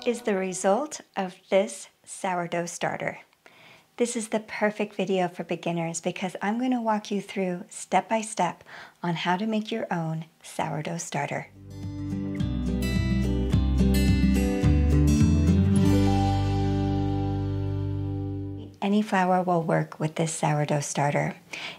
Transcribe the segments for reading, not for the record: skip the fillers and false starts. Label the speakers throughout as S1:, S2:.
S1: is the result of this sourdough starter. This is the perfect video for beginners because I'm going to walk you through step by step on how to make your own sourdough starter. Any flour will work with this sourdough starter.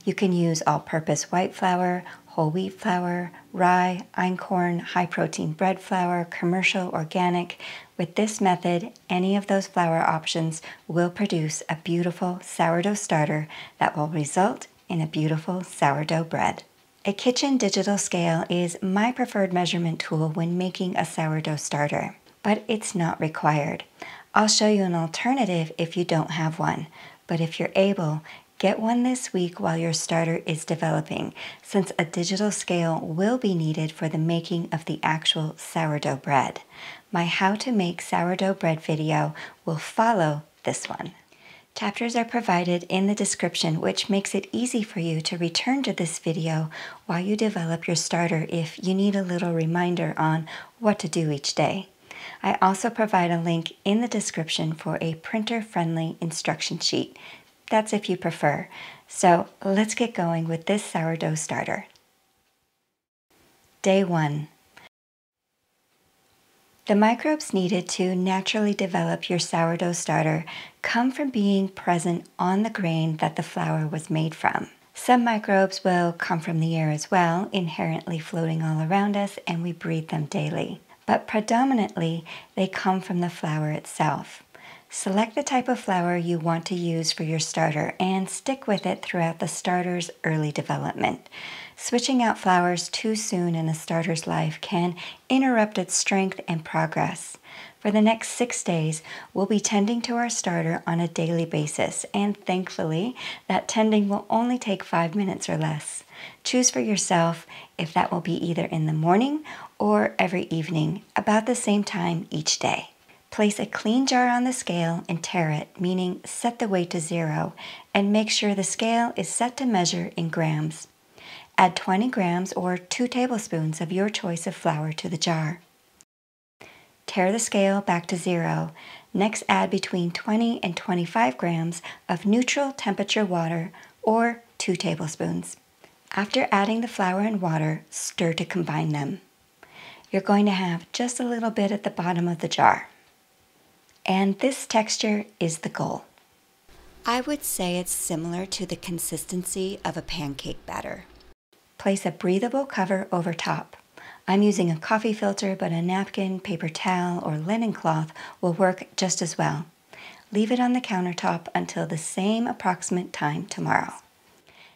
S1: You can use all-purpose white flour, whole wheat flour, rye, einkorn, high-protein bread flour, commercial, organic. With this method, any of those flour options will produce a beautiful sourdough starter that will result in a beautiful sourdough bread. A kitchen digital scale is my preferred measurement tool when making a sourdough starter, but it's not required. I'll show you an alternative if you don't have one, but if you're able, get one this week while your starter is developing, since a digital scale will be needed for the making of the actual sourdough bread. My How to Make Sourdough Bread video will follow this one. Chapters are provided in the description, which makes it easy for you to return to this video while you develop your starter if you need a little reminder on what to do each day. I also provide a link in the description for a printer-friendly instruction sheet. That's if you prefer. So let's get going with this sourdough starter. Day 1. The microbes needed to naturally develop your sourdough starter come from being present on the grain that the flour was made from. Some microbes will come from the air as well, inherently floating all around us, and we breathe them daily. But predominantly, they come from the flour itself. Select the type of flour you want to use for your starter and stick with it throughout the starter's early development. Switching out flours too soon in a starter's life can interrupt its strength and progress. For the next 6 days, we'll be tending to our starter on a daily basis, and thankfully, that tending will only take 5 minutes or less. Choose for yourself if that will be either in the morning or every evening, about the same time each day. Place a clean jar on the scale and tare it, meaning set the weight to 0, and make sure the scale is set to measure in grams. Add 20 grams or 2 tablespoons of your choice of flour to the jar. Tare the scale back to 0. Next, add between 20 and 25 grams of neutral temperature water or 2 tablespoons. After adding the flour and water, stir to combine them. You're going to have just a little bit at the bottom of the jar. And this texture is the goal. I would say it's similar to the consistency of a pancake batter. Place a breathable cover over top. I'm using a coffee filter, but a napkin, paper towel, or linen cloth will work just as well. Leave it on the countertop until the same approximate time tomorrow.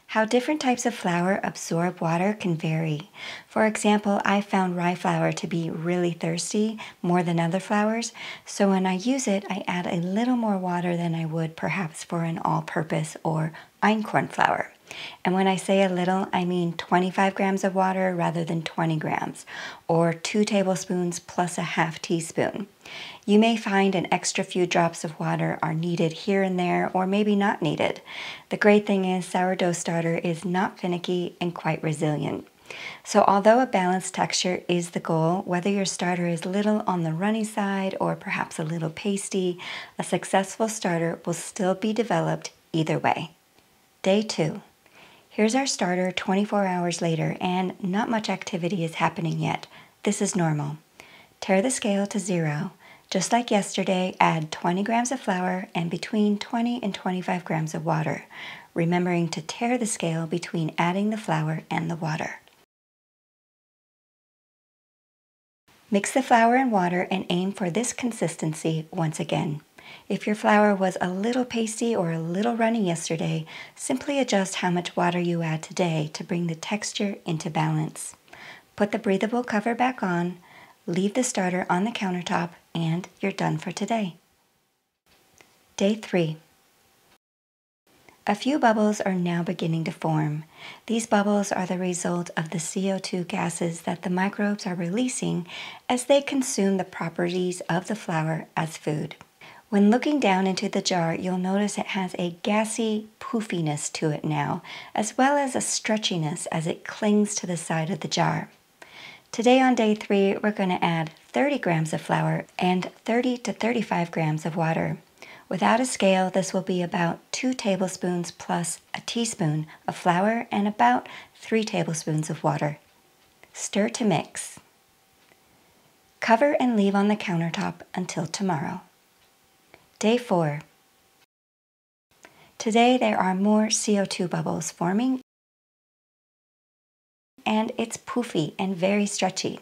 S1: How different types of flour absorb water can vary. For example, I found rye flour to be really thirsty more than other flours, so when I use it, I add a little more water than I would perhaps for an all-purpose or einkorn flour. And when I say a little, I mean 25 grams of water rather than 20 grams, or 2 tablespoons plus a half teaspoon. You may find an extra few drops of water are needed here and there, or maybe not needed. The great thing is sourdough starter is not finicky and quite resilient. So although a balanced texture is the goal, whether your starter is little on the runny side or perhaps a little pasty, a successful starter will still be developed either way. Day 2. Here's our starter 24 hours later, and not much activity is happening yet. This is normal. Tare the scale to 0. Just like yesterday, add 20 grams of flour and between 20 and 25 grams of water, remembering to tare the scale between adding the flour and the water. Mix the flour and water and aim for this consistency once again. If your flour was a little pasty or a little runny yesterday, simply adjust how much water you add today to bring the texture into balance. Put the breathable cover back on, leave the starter on the countertop, and you're done for today. Day 3. A few bubbles are now beginning to form. These bubbles are the result of the CO2 gases that the microbes are releasing as they consume the properties of the flour as food. When looking down into the jar, you'll notice it has a gassy poofiness to it now, as well as a stretchiness as it clings to the side of the jar. Today on day 3, we're going to add 30 grams of flour and 30 to 35 grams of water. Without a scale, this will be about 2 tablespoons plus a teaspoon of flour and about 3 tablespoons of water. Stir to mix. Cover and leave on the countertop until tomorrow. Day 4. Today there are more CO2 bubbles forming, and it's poofy and very stretchy.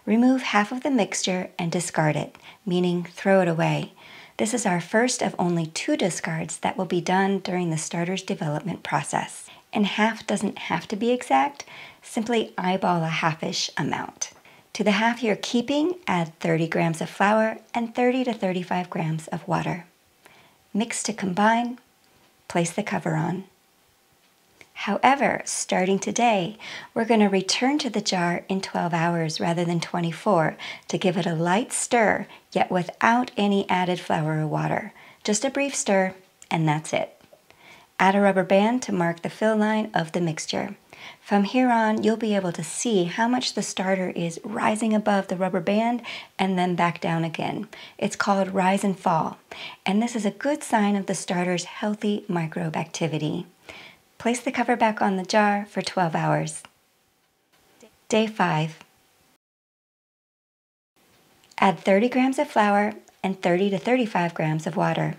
S1: Remove half of the mixture and discard it, meaning throw it away. This is our first of only 2 discards that will be done during the starter's development process. And half doesn't have to be exact, simply eyeball a half-ish amount. To the half you're keeping, add 30 grams of flour and 30 to 35 grams of water. Mix to combine, place the cover on. However, starting today, we're going to return to the jar in 12 hours rather than 24 to give it a light stir, yet without any added flour or water. Just a brief stir, and that's it. Add a rubber band to mark the fill line of the mixture. From here on, you'll be able to see how much the starter is rising above the rubber band and then back down again. It's called rise and fall, and this is a good sign of the starter's healthy microbe activity. Place the cover back on the jar for 12 hours. Day 5. Add 30 grams of flour and 30 to 35 grams of water.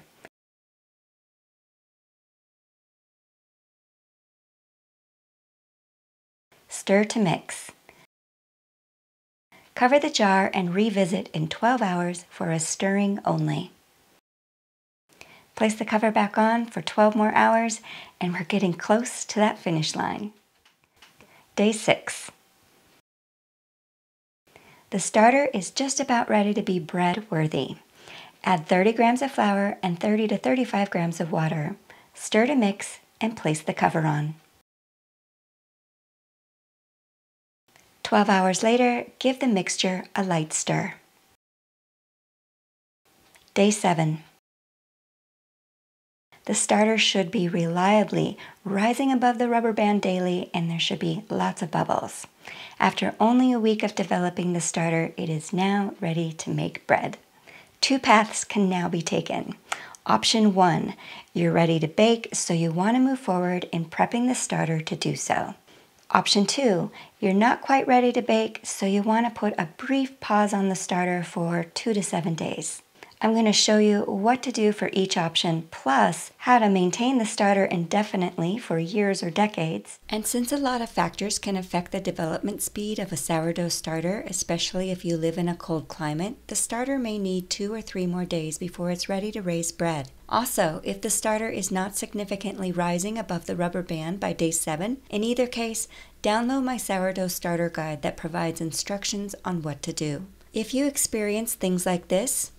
S1: Stir to mix. Cover the jar and revisit in 12 hours for a stirring only. Place the cover back on for 12 more hours, and we're getting close to that finish line. Day 6. The starter is just about ready to be bread worthy. Add 30 grams of flour and 30 to 35 grams of water. Stir to mix and place the cover on. 12 hours later, give the mixture a light stir. Day 7. The starter should be reliably rising above the rubber band daily, and there should be lots of bubbles. After only a week of developing the starter, it is now ready to make bread. 2 paths can now be taken. Option 1, you're ready to bake, so you want to move forward in prepping the starter to do so. Option 2, you're not quite ready to bake, so you want to put a brief pause on the starter for 2 to 7 days. I'm going to show you what to do for each option, plus how to maintain the starter indefinitely for years or decades. And since a lot of factors can affect the development speed of a sourdough starter, especially if you live in a cold climate, the starter may need 2 or 3 more days before it's ready to raise bread. Also, if the starter is not significantly rising above the rubber band by day 7, in either case, download my sourdough starter guide that provides instructions on what to do. If you experience things like this,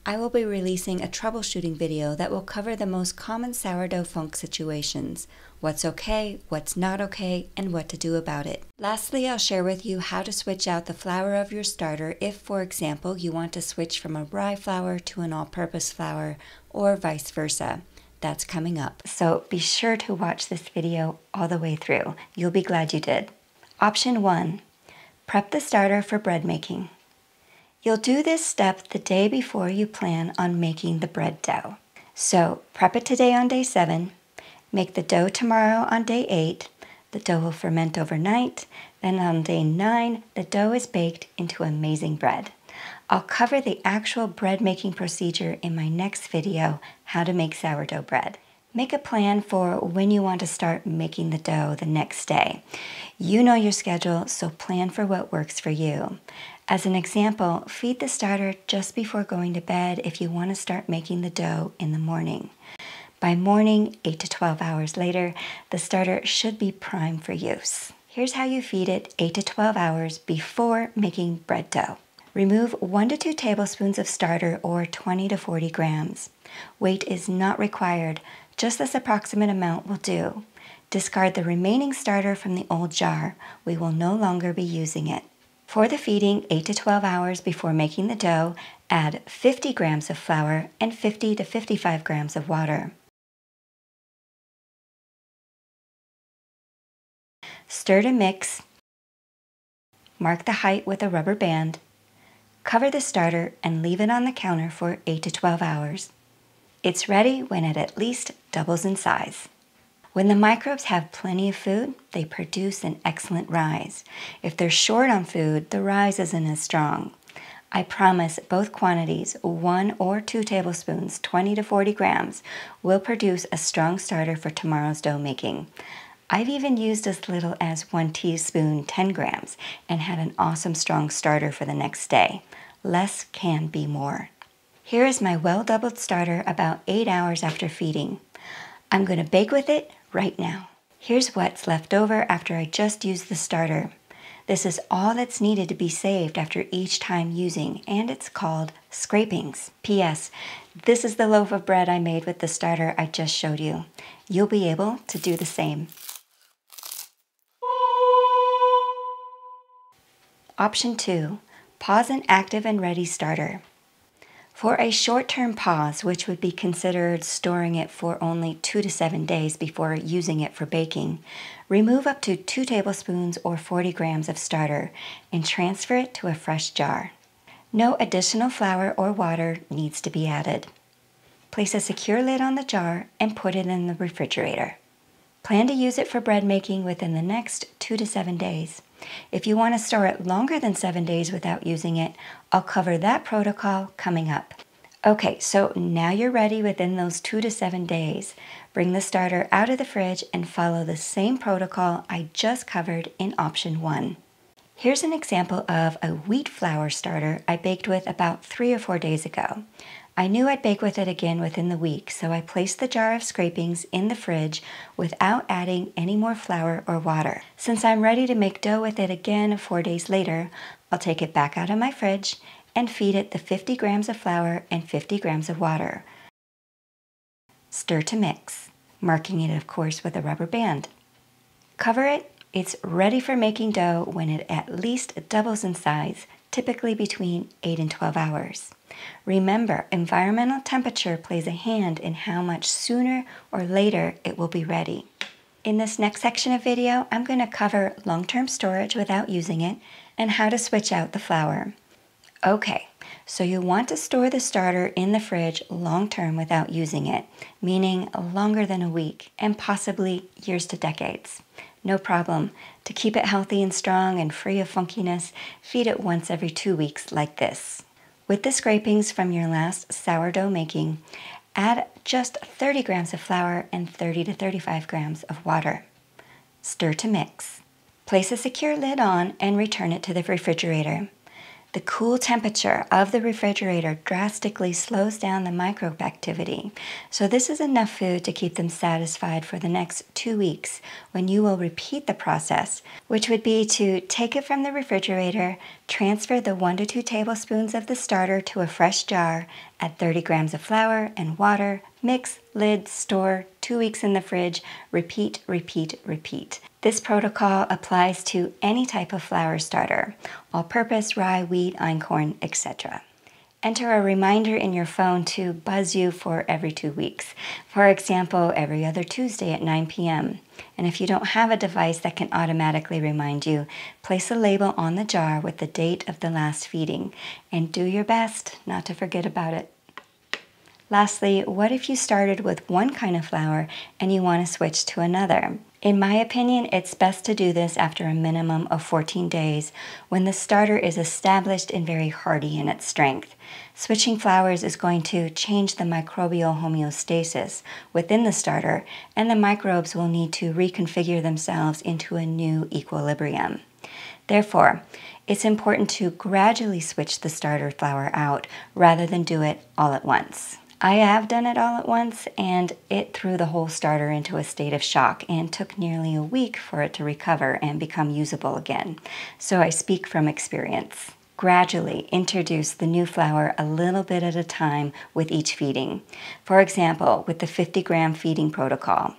S1: I will be releasing a troubleshooting video that will cover the most common sourdough funk situations, what's okay, what's not okay, and what to do about it. Lastly, I'll share with you how to switch out the flour of your starter if, for example, you want to switch from a rye flour to an all-purpose flour, or vice versa. That's coming up. So be sure to watch this video all the way through. You'll be glad you did. Option 1, prep the starter for bread making. You'll do this step the day before you plan on making the bread dough. So prep it today on day 7, make the dough tomorrow on day 8, the dough will ferment overnight, then on day 9, the dough is baked into amazing bread. I'll cover the actual bread making procedure in my next video, how to make sourdough bread. Make a plan for when you want to start making the dough the next day. You know your schedule, so plan for what works for you. As an example, feed the starter just before going to bed if you want to start making the dough in the morning. By morning, 8 to 12 hours later, the starter should be prime for use. Here's how you feed it 8 to 12 hours before making bread dough. Remove 1 to 2 tablespoons of starter, or 20 to 40 grams. Weight is not required, just this approximate amount will do. Discard the remaining starter from the old jar. We will no longer be using it. For the feeding 8 to 12 hours before making the dough, add 50 grams of flour and 50 to 55 grams of water. Stir to mix. Mark the height with a rubber band. Cover the starter and leave it on the counter for 8 to 12 hours. It's ready when it at least doubles in size. When the microbes have plenty of food, they produce an excellent rise. If they're short on food, the rise isn't as strong. I promise both quantities, 1 or 2 tablespoons, 20 to 40 grams, will produce a strong starter for tomorrow's dough making. I've even used as little as 1 teaspoon, 10 grams, and had an awesome strong starter for the next day. Less can be more. Here is my well-doubled starter about 8 hours after feeding. I'm going to bake with it right now. Here's what's left over after I just used the starter. This is all that's needed to be saved after each time using, and it's called scrapings. P.S. This is the loaf of bread I made with the starter I just showed you. You'll be able to do the same. Option 2. Pause an active and ready starter. For a short-term pause, which would be considered storing it for only 2 to 7 days before using it for baking, remove up to 2 tablespoons or 40 grams of starter and transfer it to a fresh jar. No additional flour or water needs to be added. Place a secure lid on the jar and put it in the refrigerator. Plan to use it for bread making within the next 2 to 7 days. If you want to store it longer than 7 days without using it, I'll cover that protocol coming up. Okay, so now you're ready within those 2 to 7 days. Bring the starter out of the fridge and follow the same protocol I just covered in option 1. Here's an example of a wheat flour starter I baked with about 3 or 4 days ago. I knew I'd bake with it again within the week, so I placed the jar of scrapings in the fridge without adding any more flour or water. Since I'm ready to make dough with it again 4 days later, I'll take it back out of my fridge and feed it the 50 grams of flour and 50 grams of water. Stir to mix, marking it of course with a rubber band. Cover it. It's ready for making dough when it at least doubles in size, typically between 8 and 12 hours. Remember, environmental temperature plays a hand in how much sooner or later it will be ready. In this next section of video, I'm going to cover long-term storage without using it and how to switch out the flour. Okay, so you want to store the starter in the fridge long-term without using it, meaning longer than a week and possibly years to decades. No problem. To keep it healthy and strong and free of funkiness, feed it once every 2 weeks like this. With the scrapings from your last sourdough making, add just 30 grams of flour and 30 to 35 grams of water. Stir to mix. Place a secure lid on and return it to the refrigerator. The cool temperature of the refrigerator drastically slows down the microbe activity, so this is enough food to keep them satisfied for the next 2 weeks when you will repeat the process, which would be to take it from the refrigerator, transfer the 1 to 2 tablespoons of the starter to a fresh jar, add 30 grams of flour and water, mix, lid, store, 2 weeks in the fridge, repeat, repeat, repeat. This protocol applies to any type of flour starter, all-purpose, rye, wheat, einkorn, etc. Enter a reminder in your phone to buzz you for every 2 weeks. For example, every other Tuesday at 9 p.m. And if you don't have a device that can automatically remind you, place a label on the jar with the date of the last feeding, and do your best not to forget about it. Lastly, what if you started with one kind of flour and you want to switch to another? In my opinion, it's best to do this after a minimum of 14 days when the starter is established and very hardy in its strength. Switching flours is going to change the microbial homeostasis within the starter, and the microbes will need to reconfigure themselves into a new equilibrium. Therefore, it's important to gradually switch the starter flour out rather than do it all at once. I have done it all at once, and it threw the whole starter into a state of shock and took nearly a week for it to recover and become usable again. So I speak from experience. Gradually introduce the new flour a little bit at a time with each feeding. For example, with the 50-gram feeding protocol,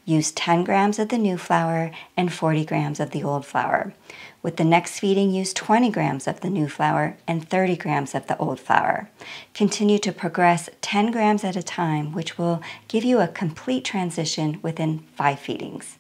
S1: use 10 grams of the new flour and 40 grams of the old flour. With the next feeding, use 20 grams of the new flour and 30 grams of the old flour. Continue to progress 10 grams at a time, which will give you a complete transition within 5 feedings.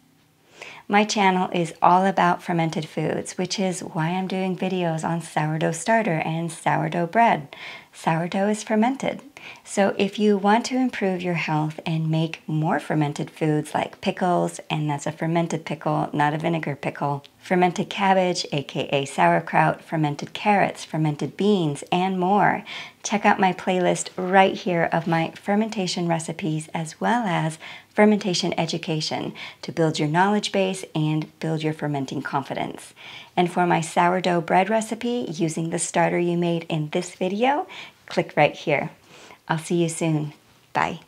S1: My channel is all about fermented foods, which is why I'm doing videos on sourdough starter and sourdough bread. Sourdough is fermented. So if you want to improve your health and make more fermented foods like pickles, and that's a fermented pickle, not a vinegar pickle, fermented cabbage, aka sauerkraut, fermented carrots, fermented beans, and more, check out my playlist right here of my fermentation recipes as well as fermentation education to build your knowledge base and build your fermenting confidence. And for my sourdough bread recipe using the starter you made in this video, click right here. I'll see you soon. Bye.